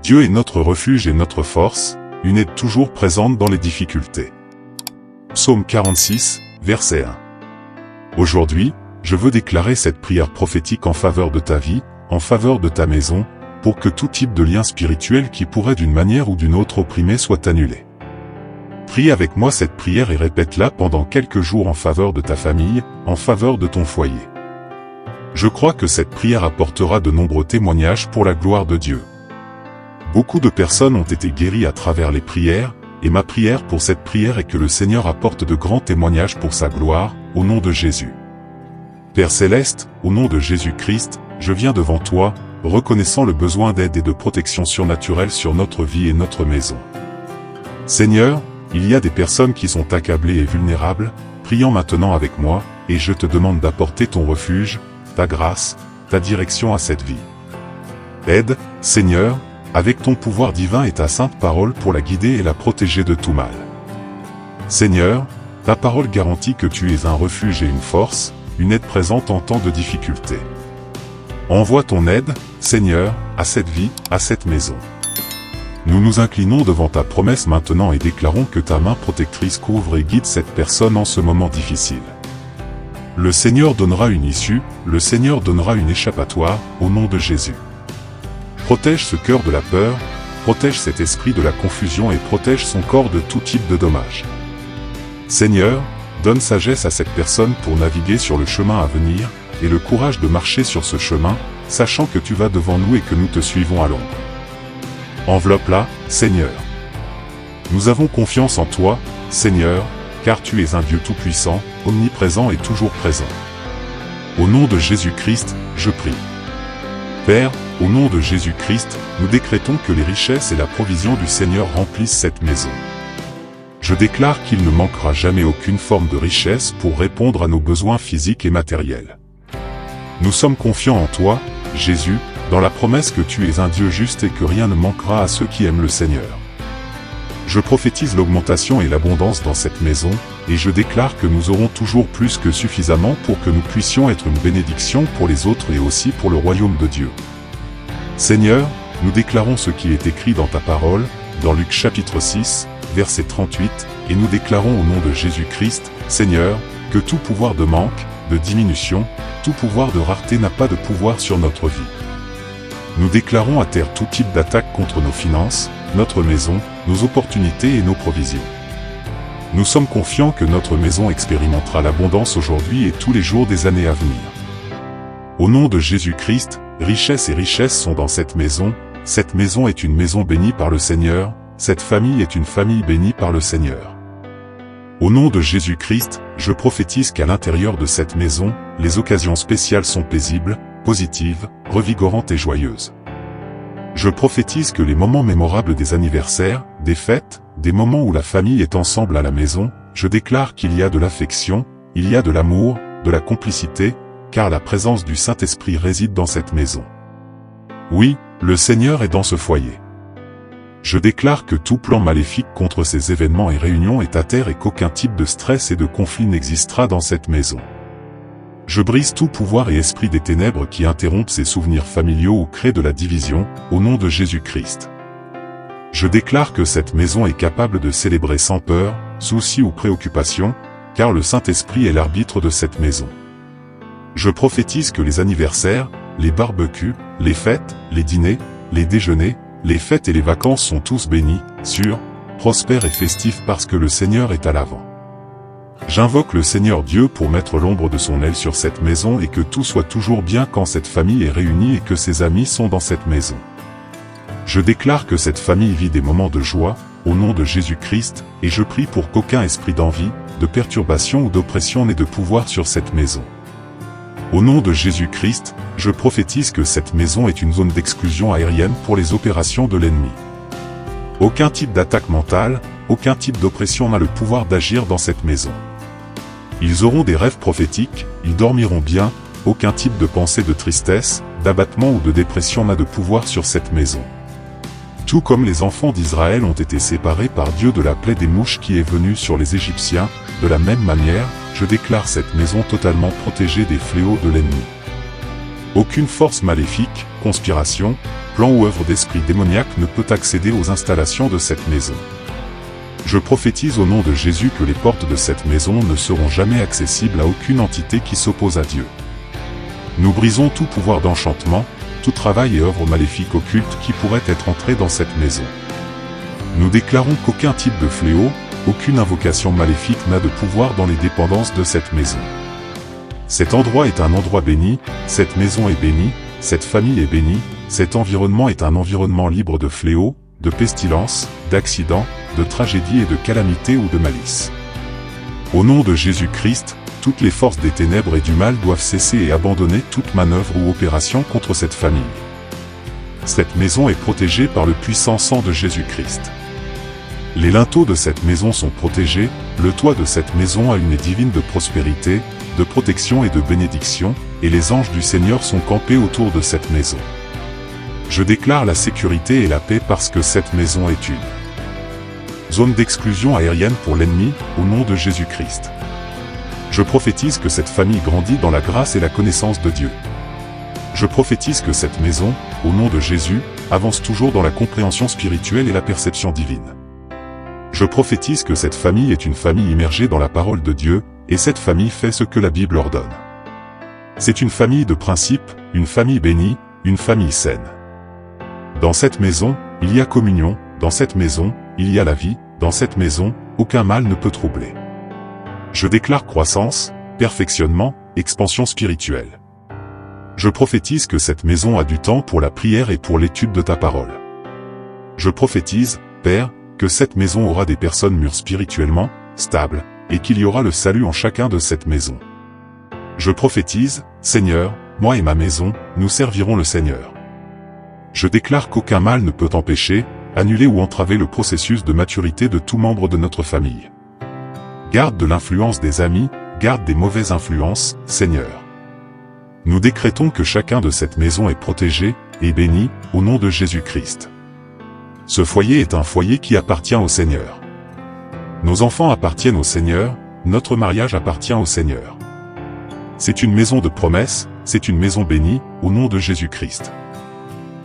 Dieu est notre refuge et notre force, une aide toujours présente dans les difficultés. Psaume 46, verset 1. Aujourd'hui, je veux déclarer cette prière prophétique en faveur de ta vie, en faveur de ta maison, pour que tout type de lien spirituel qui pourrait d'une manière ou d'une autre opprimer soit annulé. Prie avec moi cette prière et répète-la pendant quelques jours en faveur de ta famille, en faveur de ton foyer. Je crois que cette prière apportera de nombreux témoignages pour la gloire de Dieu. Beaucoup de personnes ont été guéries à travers les prières, et ma prière pour cette prière est que le Seigneur apporte de grands témoignages pour sa gloire, au nom de Jésus. Père Céleste, au nom de Jésus-Christ, je viens devant toi, reconnaissant le besoin d'aide et de protection surnaturelle sur notre vie et notre maison. Seigneur, il y a des personnes qui sont accablées et vulnérables, priant maintenant avec moi, et je te demande d'apporter ton refuge, ta grâce, ta direction à cette vie. Aide, Seigneur, avec ton pouvoir divin et ta sainte parole pour la guider et la protéger de tout mal. Seigneur, ta parole garantit que tu es un refuge et une force, une aide présente en temps de difficulté. Envoie ton aide, Seigneur, à cette vie, à cette maison. Nous nous inclinons devant ta promesse maintenant et déclarons que ta main protectrice couvre et guide cette personne en ce moment difficile. Le Seigneur donnera une issue, le Seigneur donnera une échappatoire, au nom de Jésus. Protège ce cœur de la peur, protège cet esprit de la confusion et protège son corps de tout type de dommages. Seigneur, donne sagesse à cette personne pour naviguer sur le chemin à venir, et le courage de marcher sur ce chemin, sachant que tu vas devant nous et que nous te suivons à l'ombre. Enveloppe-la, Seigneur. Nous avons confiance en toi, Seigneur, car tu es un Dieu tout-puissant, omniprésent et toujours présent. Au nom de Jésus-Christ, je prie. Père, au nom de Jésus-Christ, nous décrétons que les richesses et la provision du Seigneur remplissent cette maison. Je déclare qu'il ne manquera jamais aucune forme de richesse pour répondre à nos besoins physiques et matériels. Nous sommes confiants en toi, Jésus, dans la promesse que tu es un Dieu juste et que rien ne manquera à ceux qui aiment le Seigneur. Je prophétise l'augmentation et l'abondance dans cette maison, et je déclare que nous aurons toujours plus que suffisamment pour que nous puissions être une bénédiction pour les autres et aussi pour le royaume de Dieu. Seigneur, nous déclarons ce qui est écrit dans ta parole, dans Luc chapitre 6, verset 38, et nous déclarons au nom de Jésus-Christ, Seigneur, que tout pouvoir de manque, de diminution, tout pouvoir de rareté n'a pas de pouvoir sur notre vie. Nous déclarons à terre tout type d'attaque contre nos finances, notre maison, nos opportunités et nos provisions. Nous sommes confiants que notre maison expérimentera l'abondance aujourd'hui et tous les jours des années à venir. Au nom de Jésus-Christ, richesse et richesse sont dans cette maison est une maison bénie par le Seigneur, cette famille est une famille bénie par le Seigneur. Au nom de Jésus-Christ, je prophétise qu'à l'intérieur de cette maison, les occasions spéciales sont paisibles, positives, revigorantes et joyeuses. Je prophétise que les moments mémorables des anniversaires, des fêtes, des moments où la famille est ensemble à la maison, je déclare qu'il y a de l'affection, il y a de l'amour, de la complicité, car la présence du Saint-Esprit réside dans cette maison. Oui, le Seigneur est dans ce foyer. Je déclare que tout plan maléfique contre ces événements et réunions est à terre et qu'aucun type de stress et de conflit n'existera dans cette maison. Je brise tout pouvoir et esprit des ténèbres qui interrompent ces souvenirs familiaux ou créent de la division, au nom de Jésus-Christ. Je déclare que cette maison est capable de célébrer sans peur, souci ou préoccupation, car le Saint-Esprit est l'arbitre de cette maison. Je prophétise que les anniversaires, les barbecues, les fêtes, les dîners, les déjeuners, les fêtes et les vacances sont tous bénis, sûrs, prospères et festifs parce que le Seigneur est à l'avant. J'invoque le Seigneur Dieu pour mettre l'ombre de son aile sur cette maison et que tout soit toujours bien quand cette famille est réunie et que ses amis sont dans cette maison. Je déclare que cette famille vit des moments de joie, au nom de Jésus-Christ, et je prie pour qu'aucun esprit d'envie, de perturbation ou d'oppression n'ait de pouvoir sur cette maison. Au nom de Jésus-Christ, je prophétise que cette maison est une zone d'exclusion aérienne pour les opérations de l'ennemi. Aucun type d'attaque mentale, aucun type d'oppression n'a le pouvoir d'agir dans cette maison. Ils auront des rêves prophétiques, ils dormiront bien, aucun type de pensée de tristesse, d'abattement ou de dépression n'a de pouvoir sur cette maison. Tout comme les enfants d'Israël ont été séparés par Dieu de la plaie des mouches qui est venue sur les Égyptiens, de la même manière, je déclare cette maison totalement protégée des fléaux de l'ennemi. Aucune force maléfique, conspiration, plan ou œuvre d'esprit démoniaque ne peut accéder aux installations de cette maison. Je prophétise au nom de Jésus que les portes de cette maison ne seront jamais accessibles à aucune entité qui s'oppose à Dieu. Nous brisons tout pouvoir d'enchantement, tout travail et œuvre maléfique occulte qui pourrait être entré dans cette maison. Nous déclarons qu'aucun type de fléau, aucune invocation maléfique n'a de pouvoir dans les dépendances de cette maison. Cet endroit est un endroit béni, cette maison est bénie, cette famille est bénie, cet environnement est un environnement libre de fléaux, de pestilences, d'accidents, de tragédies et de calamités ou de malice. Au nom de Jésus-Christ, toutes les forces des ténèbres et du mal doivent cesser et abandonner toute manœuvre ou opération contre cette famille. Cette maison est protégée par le puissant sang de Jésus-Christ. Les linteaux de cette maison sont protégés, le toit de cette maison a une aie divine de prospérité, de protection et de bénédiction, et les anges du Seigneur sont campés autour de cette maison. Je déclare la sécurité et la paix parce que cette maison est une zone d'exclusion aérienne pour l'ennemi, au nom de Jésus-Christ. Je prophétise que cette famille grandit dans la grâce et la connaissance de Dieu. Je prophétise que cette maison, au nom de Jésus, avance toujours dans la compréhension spirituelle et la perception divine. Je prophétise que cette famille est une famille immergée dans la parole de Dieu, et cette famille fait ce que la Bible ordonne. C'est une famille de principes, une famille bénie, une famille saine. Dans cette maison, il y a communion, dans cette maison, il y a la vie, dans cette maison, aucun mal ne peut troubler. Je déclare croissance, perfectionnement, expansion spirituelle. Je prophétise que cette maison a du temps pour la prière et pour l'étude de ta parole. Je prophétise, Père, que cette maison aura des personnes mûres spirituellement, stables, et qu'il y aura le salut en chacun de cette maison. Je prophétise, Seigneur, moi et ma maison, nous servirons le Seigneur. Je déclare qu'aucun mal ne peut empêcher, annuler ou entraver le processus de maturité de tout membre de notre famille. Garde de l'influence des amis, garde des mauvaises influences, Seigneur. Nous décrétons que chacun de cette maison est protégé, et béni, au nom de Jésus-Christ. Ce foyer est un foyer qui appartient au Seigneur. Nos enfants appartiennent au Seigneur, notre mariage appartient au Seigneur. C'est une maison de promesses, c'est une maison bénie, au nom de Jésus-Christ.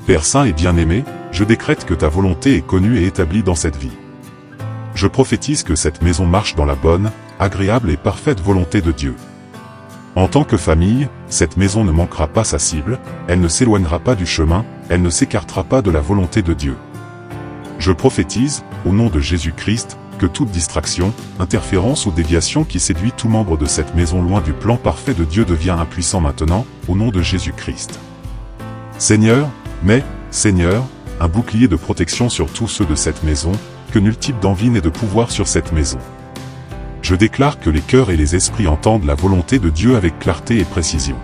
Père saint et bien-aimé, je décrète que ta volonté est connue et établie dans cette vie. Je prophétise que cette maison marche dans la bonne, agréable et parfaite volonté de Dieu. En tant que famille, cette maison ne manquera pas sa cible, elle ne s'éloignera pas du chemin, elle ne s'écartera pas de la volonté de Dieu. Je prophétise, au nom de Jésus-Christ, que toute distraction, interférence ou déviation qui séduit tout membre de cette maison loin du plan parfait de Dieu devient impuissant maintenant, au nom de Jésus-Christ. Seigneur, Seigneur, un bouclier de protection sur tous ceux de cette maison, que nul type d'envie n'ait de pouvoir sur cette maison. Je déclare que les cœurs et les esprits entendent la volonté de Dieu avec clarté et précision.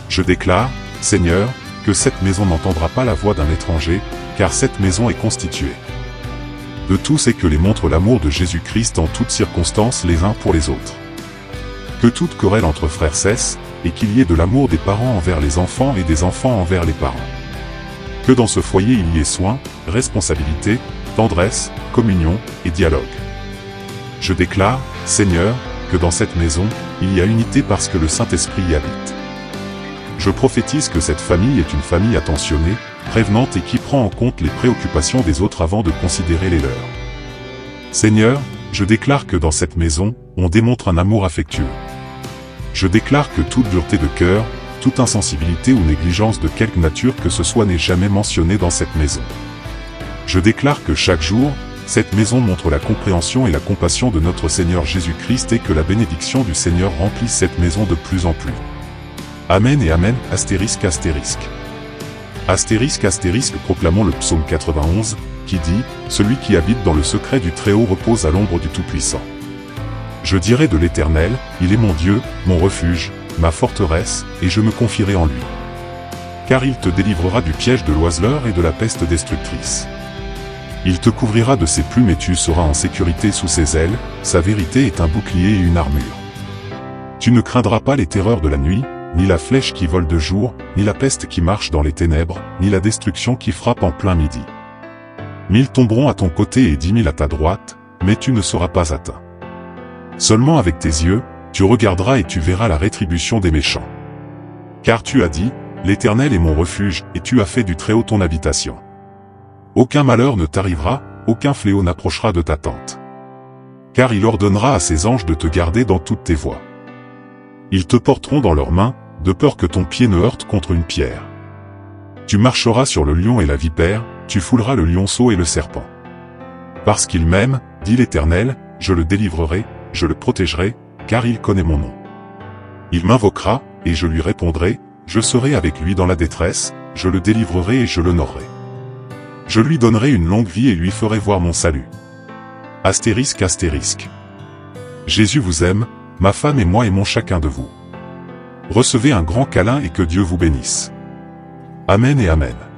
Je déclare, Seigneur, que cette maison n'entendra pas la voix d'un étranger, car cette maison est constituée de tous et que les montrent l'amour de Jésus-Christ en toutes circonstances les uns pour les autres. Que toute querelle entre frères cesse, et qu'il y ait de l'amour des parents envers les enfants et des enfants envers les parents. Que dans ce foyer il y ait soin, responsabilité, tendresse, communion et dialogue. Je déclare, Seigneur, que dans cette maison, il y a unité parce que le Saint-Esprit y habite. Je prophétise que cette famille est une famille attentionnée, prévenante et qui prend en compte les préoccupations des autres avant de considérer les leurs. Seigneur, je déclare que dans cette maison, on démontre un amour affectueux. Je déclare que toute dureté de cœur, toute insensibilité ou négligence de quelque nature que ce soit n'est jamais mentionnée dans cette maison. Je déclare que chaque jour, cette maison montre la compréhension et la compassion de notre Seigneur Jésus-Christ et que la bénédiction du Seigneur remplisse cette maison de plus en plus. Amen et Amen, astérisque astérisque. Astérisque astérisque proclamons le psaume 91, qui dit « Celui qui habite dans le secret du Très-Haut repose à l'ombre du Tout-Puissant. Je dirai de l'Éternel, il est mon Dieu, mon refuge, ma forteresse, et je me confierai en lui. Car il te délivrera du piège de l'oiseleur et de la peste destructrice. Il te couvrira de ses plumes et tu seras en sécurité sous ses ailes, sa vérité est un bouclier et une armure. Tu ne craindras pas les terreurs de la nuit, ni la flèche qui vole de jour, ni la peste qui marche dans les ténèbres, ni la destruction qui frappe en plein midi. 1000 tomberont à ton côté et 10 000 à ta droite, mais tu ne seras pas atteint. Seulement avec tes yeux, tu regarderas et tu verras la rétribution des méchants. Car tu as dit, L'Éternel est mon refuge, et tu as fait du Très-Haut ton habitation. Aucun malheur ne t'arrivera, aucun fléau n'approchera de ta tente. Car il ordonnera à ses anges de te garder dans toutes tes voies. Ils te porteront dans leurs mains, de peur que ton pied ne heurte contre une pierre. Tu marcheras sur le lion et la vipère, tu fouleras le lionceau et le serpent. Parce qu'il m'aime, dit l'Éternel, je le délivrerai, je le protégerai, car il connaît mon nom. Il m'invoquera, et je lui répondrai, je serai avec lui dans la détresse, je le délivrerai et je l'honorerai. Je lui donnerai une longue vie et lui ferai voir mon salut. Astérisque astérisque. Jésus vous aime, ma femme et moi aimons chacun de vous. Recevez un grand câlin et que Dieu vous bénisse. Amen et Amen.